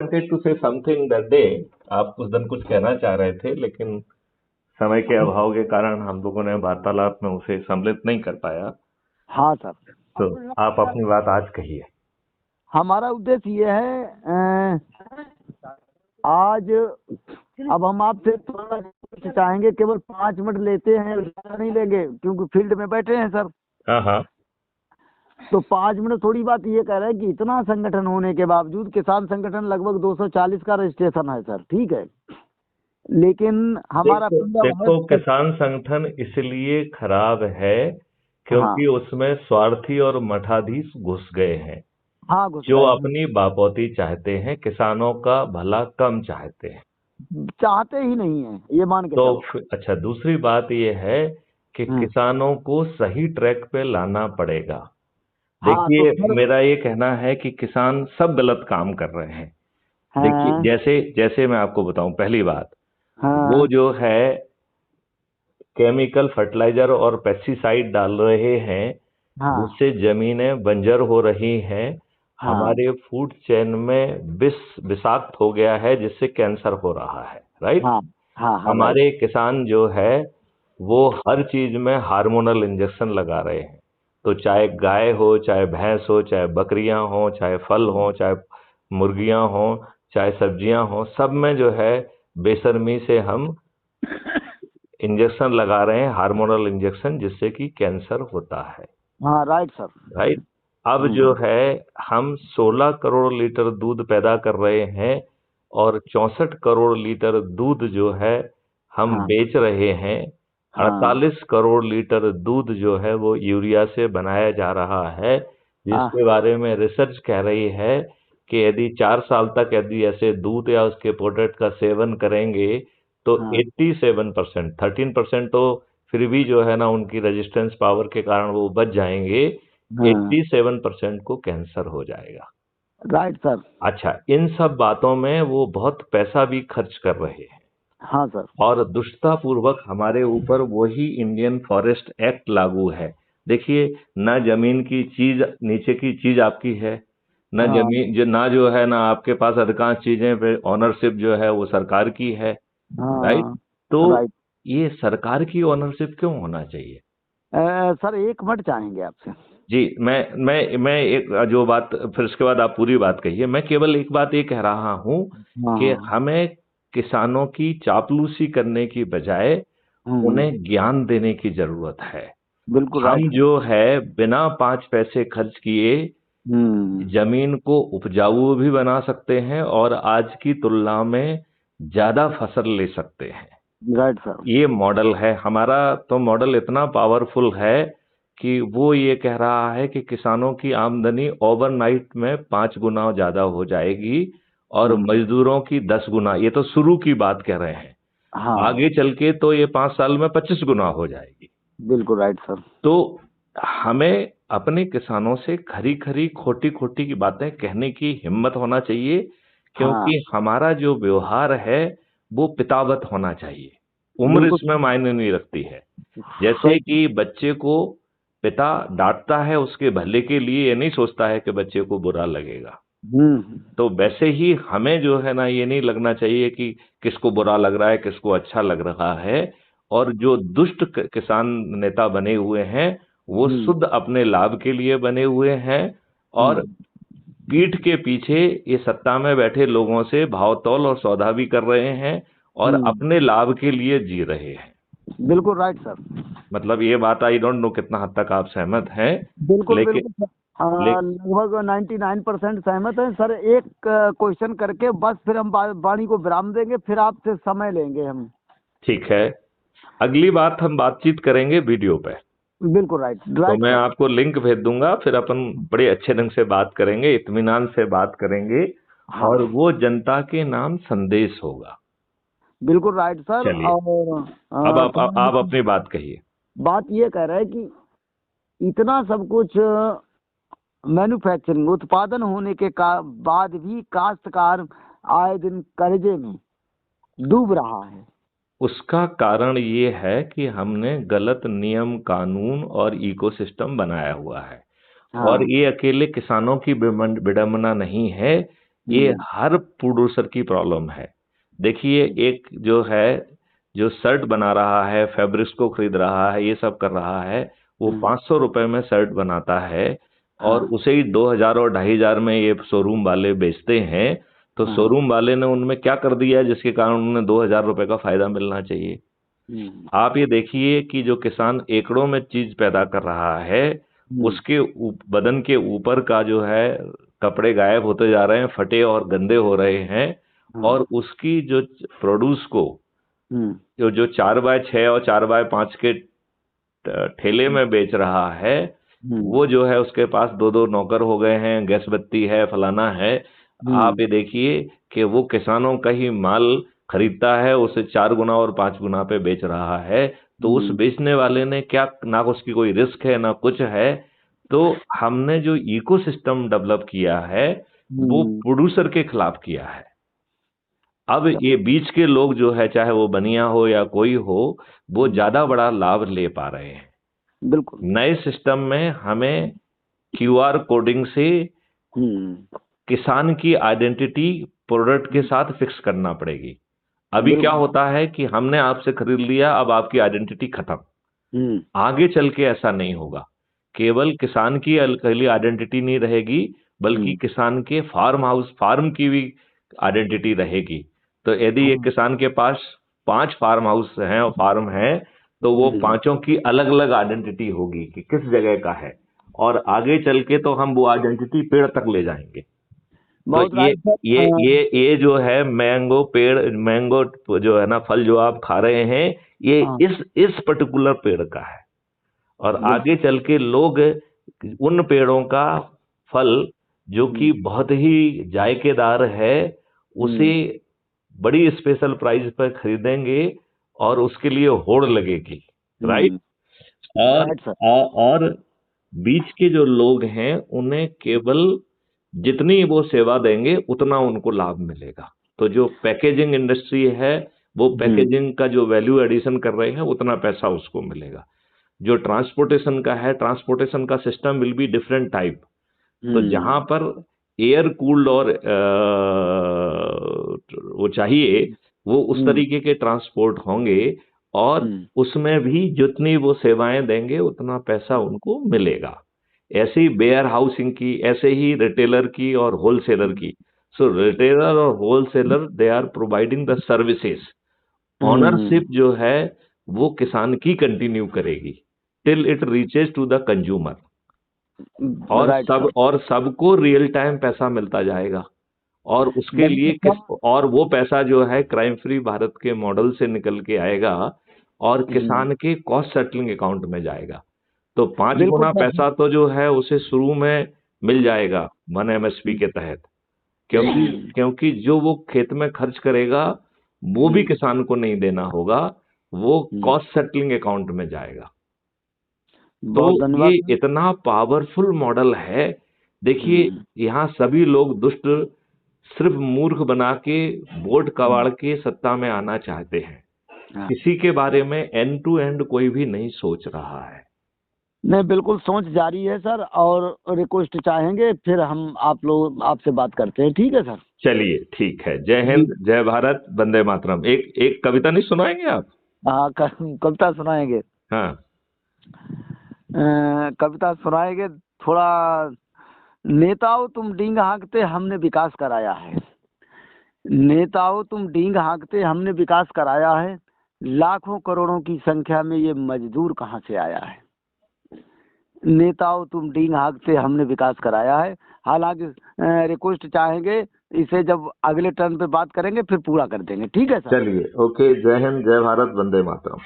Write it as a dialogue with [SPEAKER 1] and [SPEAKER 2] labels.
[SPEAKER 1] wanted to say something that day। आप उस दिन कुछ कहना चाह रहे थे, लेकिन समय के अभाव के कारण हम लोगों ने वार्तालाप में उसे सम्मिलित नहीं कर पाया।
[SPEAKER 2] हाँ सर,
[SPEAKER 1] तो आप अपनी बात आज कहिए।
[SPEAKER 2] हमारा उद्देश्य ये है आज अब हम आपसे थोड़ा चाहेंगे, केवल 5 मिनट लेते हैं, ज़्यादा नहीं लेंगे क्योंकि फील्ड में बैठे हैं सर।
[SPEAKER 1] हाँ हाँ।
[SPEAKER 2] तो 5 मिनट थोड़ी बात ये कह रहे हैं कि इतना संगठन होने के बावजूद किसान संगठन लगभग 240 का रजिस्ट्रेशन है सर, ठीक है, लेकिन हमारा
[SPEAKER 1] देखो किसान संगठन इसलिए खराब है क्योंकि उसमें स्वार्थी और मठाधीश घुस गए हैं।
[SPEAKER 2] हाँ,
[SPEAKER 1] जो अपनी बापौती चाहते हैं, किसानों का भला कम चाहते हैं,
[SPEAKER 2] चाहते ही नहीं है, ये मान के
[SPEAKER 1] तो अच्छा, दूसरी बात ये है कि किसानों को सही ट्रैक पे लाना पड़ेगा। देखिए, तो मेरा ये कहना है कि किसान सब गलत काम कर रहे हैं। देखिए, जैसे मैं आपको बताऊं, पहली बात, वो जो है केमिकल फर्टिलाइजर और पेस्टिसाइड डाल रहे हैं, जिससे जमीनें बंजर हो रही हैं। हमारे फूड चेन में विषाक्त हो गया है, जिससे कैंसर हो रहा है, राइट। हमारे किसान जो है वो हर चीज में हार्मोनल इंजेक्शन लगा रहे हैं। तो चाहे गाय हो, चाहे भैंस हो, चाहे बकरियां हो, चाहे फल हो, चाहे मुर्गियां हो, चाहे सब्जियां हो, सब में जो है बेशर्मी से हम इंजेक्शन लगा रहे हैं, हार्मोनल इंजेक्शन, जिससे कि कैंसर होता है।
[SPEAKER 2] हाँ, राइट सर,
[SPEAKER 1] राइट। अब जो है हम 16 करोड़ लीटर दूध पैदा कर रहे हैं और 64 करोड़ लीटर दूध जो है हम बेच रहे हैं। 48 करोड़ लीटर दूध जो है वो यूरिया से बनाया जा रहा है, जिसके बारे में रिसर्च कह रही है कि यदि 4 साल तक यदि ऐसे दूध या उसके प्रोडक्ट का सेवन करेंगे तो 87%, 13% तो फिर भी जो है ना उनकी रेजिस्टेंस पावर के कारण वो बच जाएंगे, 87% को कैंसर हो जाएगा।
[SPEAKER 2] Right sir.
[SPEAKER 1] अच्छा, इन सब बातों में वो बहुत पैसा भी खर्च कर रहे हैं।
[SPEAKER 2] हाँ सर।
[SPEAKER 1] और दुष्टतापूर्वक हमारे ऊपर वही इंडियन फॉरेस्ट एक्ट लागू है। देखिए, ना जमीन की चीज, नीचे की चीज आपकी है, ना जमीन जो है ना आपके पास अधिकांश चीजें पे ऑनरशिप जो है वो सरकार की है, राइट। तो ये सरकार की ऑनरशिप क्यों होना चाहिए?
[SPEAKER 2] सर, एक मिनट चाहेंगे आपसे।
[SPEAKER 1] जी, मैं एक जो बात, फिर उसके बाद आप पूरी बात कहिए। मैं केवल एक बात ये कह रहा हूं कि हमें किसानों की चापलूसी करने की बजाय उन्हें ज्ञान देने की जरूरत है।
[SPEAKER 2] बिल्कुल।
[SPEAKER 1] हम जो है बिना 5 पैसे खर्च किए जमीन को उपजाऊ भी बना सकते हैं और आज की तुलना में ज्यादा फसल ले सकते हैं।
[SPEAKER 2] Right sir.
[SPEAKER 1] ये मॉडल है हमारा। तो मॉडल इतना पावरफुल है कि वो ये कह रहा है कि किसानों की आमदनी ओवरनाइट में 5 गुना ज्यादा हो जाएगी और मजदूरों की 10 गुना। ये तो शुरू की बात कह रहे हैं। आगे चल के तो ये 5 साल में 25 गुना हो जाएगी।
[SPEAKER 2] बिल्कुल राइट सर।
[SPEAKER 1] तो हमें अपने किसानों से खरी खरी खोटी खोटी की बातें कहने की हिम्मत होना चाहिए, क्योंकि हमारा जो व्यवहार है वो पितावत होना चाहिए। उम्र इसमें मायने नहीं रखती है। जैसे कि बच्चे को पिता डांटता है उसके भले के लिए, ये नहीं सोचता है कि बच्चे को बुरा लगेगा। तो वैसे ही हमें जो है ना ये नहीं लगना चाहिए कि किसको बुरा लग रहा है, किसको अच्छा लग रहा है। और जो दुष्ट किसान नेता बने हुए हैं वो शुद्ध अपने लाभ के लिए बने हुए हैं और पीठ के पीछे ये सत्ता में बैठे लोगों से भावतौल और सौदा भी कर रहे हैं और अपने लाभ के लिए जी रहे हैं।
[SPEAKER 2] बिल्कुल राइट सर।
[SPEAKER 1] मतलब ये बात आई डोंट नो कितना हद तक आप सहमत हैं।
[SPEAKER 2] बिल्कुल बिल्कुल लगभग 99% सहमत हैं सर। एक क्वेश्चन करके बस फिर हम वाणी को विराम देंगे, फिर आपसे समय लेंगे हम।
[SPEAKER 1] ठीक है, अगली बात हम बातचीत करेंगे वीडियो पे।
[SPEAKER 2] बिल्कुल राइट।
[SPEAKER 1] तो मैं आपको लिंक भेज दूंगा, फिर अपन बड़े अच्छे ढंग से बात करेंगे, इत्मीनान से बात करेंगे। और वो जनता के नाम संदेश होगा।
[SPEAKER 2] बिल्कुल राइट सर।
[SPEAKER 1] और अब आप अपनी बात कहिए।
[SPEAKER 2] बात ये कह रहे हैं कि इतना सब कुछ मैन्युफैक्चरिंग उत्पादन होने के बाद भी काश्तकार आए दिन कर्जे में डूब रहा है।
[SPEAKER 1] उसका कारण ये है कि हमने गलत नियम कानून और इकोसिस्टम बनाया हुआ है। और ये अकेले किसानों की विडंबना नहीं है, ये हर प्रोड्यूसर की प्रॉब्लम है। देखिए, एक जो है, जो शर्ट बना रहा है, फैब्रिक्स को खरीद रहा है, ये सब कर रहा है, वो 500 रुपए में शर्ट बनाता है और उसे ही 2000 और 2500 में ये शोरूम वाले बेचते हैं। तो शोरूम वाले ने उनमें क्या कर दिया जिसके कारण उन्हें 2000 रुपए का फायदा मिलना चाहिए। आप ये देखिए कि जो किसान एकड़ों में चीज पैदा कर रहा है, उसके बदन के ऊपर का जो है कपड़े गायब होते जा रहे हैं, फटे और गंदे हो रहे हैं, और उसकी जो प्रोड्यूस को जो 4x6 और 4x5 के ठेले में बेच रहा है, वो जो है उसके पास 2-2 नौकर हो गए हैं, गैस बत्ती है, फलाना है। आप ये देखिए कि वो किसानों का ही माल खरीदता है, उसे 4 गुना और 5 गुना पे बेच रहा है। तो उस बेचने वाले ने क्या, ना उसकी कोई रिस्क है ना कुछ है। तो हमने जो इकोसिस्टम डेवलप किया है वो प्रोड्यूसर के खिलाफ किया है। अब ये बीच के लोग जो है, चाहे वो बनिया हो या कोई हो, वो ज्यादा बड़ा लाभ ले पा रहे हैं।
[SPEAKER 2] बिल्कुल।
[SPEAKER 1] नए सिस्टम में हमें क्यूआर कोडिंग से किसान की आइडेंटिटी प्रोडक्ट के साथ फिक्स करना पड़ेगी। अभी क्या होता है कि हमने आपसे खरीद लिया, अब आपकी आइडेंटिटी खत्म। आगे चल के ऐसा नहीं होगा। केवल किसान की अकेली आइडेंटिटी नहीं रहेगी, बल्कि किसान के फार्म की भी आइडेंटिटी रहेगी। तो यदि एक किसान के पास 5 फार्म हाउस हैं और फार्म है, तो वो पांचों की अलग अलग आइडेंटिटी होगी कि किस जगह का है, और आगे चल के तो हम वो आइडेंटिटी पेड़ तक ले जाएंगे। तो ये जो है मैंगो जो है ना, फल जो आप खा रहे हैं, ये इस पर्टिकुलर पेड़ का है। और आगे चल के लोग उन पेड़ों का फल जो कि बहुत ही जायकेदार है, उसे बड़ी स्पेशल प्राइस पर खरीदेंगे और उसके लिए होड़ लगेगी। राइट। और बीच के जो लोग हैं उन्हें केवल जितनी वो सेवा देंगे उतना उनको लाभ मिलेगा। तो जो पैकेजिंग इंडस्ट्री है, वो पैकेजिंग का जो वैल्यू एडिशन कर रहे हैं, उतना पैसा उसको मिलेगा। जो ट्रांसपोर्टेशन का है, ट्रांसपोर्टेशन का system will be different type. तो जहां पर एयर कूल्ड और वो चाहिए, वो उस तरीके के ट्रांसपोर्ट होंगे, और उसमें भी जितनी वो सेवाएं देंगे उतना पैसा उनको मिलेगा। ऐसे ही वेयर हाउसिंग की, ऐसे ही रिटेलर की और होलसेलर की। सो रिटेलर और wholesaler they are providing the services. Ownership जो है वो किसान की कंटिन्यू करेगी till it reaches to the consumer. और सबको रियल टाइम पैसा मिलता जाएगा। और उसके लिए और वो पैसा जो है क्राइम फ्री भारत के मॉडल से निकल के आएगा और किसान के कॉस्ट सेटलिंग अकाउंट में जाएगा। तो 5 गुना पैसा तो जो है उसे शुरू में मिल जाएगा 1 MSP के तहत, क्योंकि जो वो खेत में खर्च करेगा वो भी किसान को नहीं देना होगा, वो कॉस्ट सेटलिंग अकाउंट में जाएगा। तो ये इतना पावरफुल मॉडल है। देखिए, यहाँ सभी लोग दुष्ट सिर्फ मूर्ख बना के वोट कबाड़ के सत्ता में आना चाहते हैं। किसी के बारे में एंड टू एंड कोई भी नहीं सोच रहा है।
[SPEAKER 2] नहीं, बिल्कुल सोच जारी है सर, और रिक्वेस्ट चाहेंगे फिर हम आपसे बात करते हैं। ठीक है सर।
[SPEAKER 1] चलिए, ठीक है। जय हिंद, जय भारत, वंदे मातरम। एक कविता नहीं सुनाएंगे आप?
[SPEAKER 2] हाँ, कविता सुनाएंगे।
[SPEAKER 1] हाँ,
[SPEAKER 2] कविता सुनाएंगे। थोड़ा, नेताओं तुम डींग हाँकते हमने विकास कराया है। नेताओं तुम डींग हाँकते हमने विकास कराया है। लाखों करोड़ों की संख्या में ये मजदूर कहाँ से आया है। नेताओं तुम डींग हाँकते हमने विकास कराया है। हालांकि रिक्वेस्ट चाहेंगे, इसे जब अगले टर्न पे बात करेंगे फिर पूरा कर देंगे। ठीक है सर।
[SPEAKER 1] चलिए, ओके। जय हिंद, जय भारत, वंदे मातरम।